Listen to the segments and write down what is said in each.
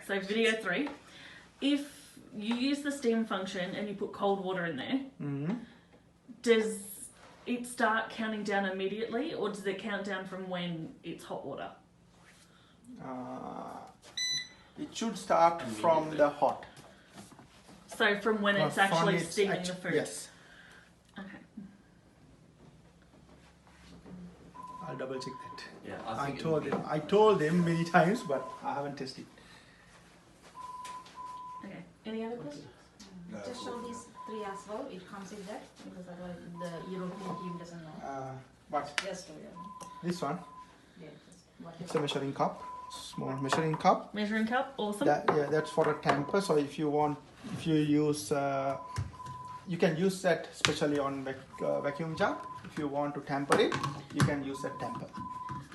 so video 3. If you use the steam function and you put cold water in there, does it start counting down immediately, or does it count down from when it's hot water? It should start from the hot. So from when it's actually steaming the food? Yes. Okay. I'll double check that. Yeah, I told them many times, but I haven't tested. Okay. Any other questions? Just show these 3 as well. It comes in that because otherwise the European team doesn't know. What? Just This one. yeah, It's a measuring cup. Small measuring cup. Measuring cup, awesome. That's for a tamper. So if you use, you can use that especially on vacuum jug. If you want to tamper it, you can use that tamper.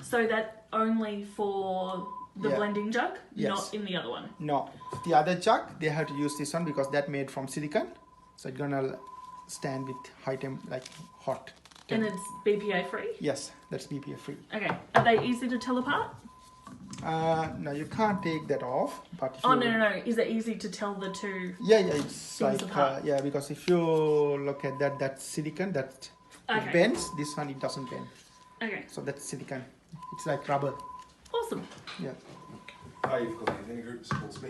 So that only for the blending jug, Yes. not in the other one? No, the other jug they have to use this one because that made from silicone, so it's gonna stand with high temp, like hot. And it's BPA free? Yes, that's BPA free. Okay. Are they easy to tell apart? No, you can't take that off. But if No. Is it easy to tell the two? Yeah, it's things like apart? because if you look at that, that's silicone. That Okay. it bends. This one it doesn't bend. Okay. So that's silicone. It's like rubber. Awesome. Yeah. Hi, you've got the vinegar, it supports me.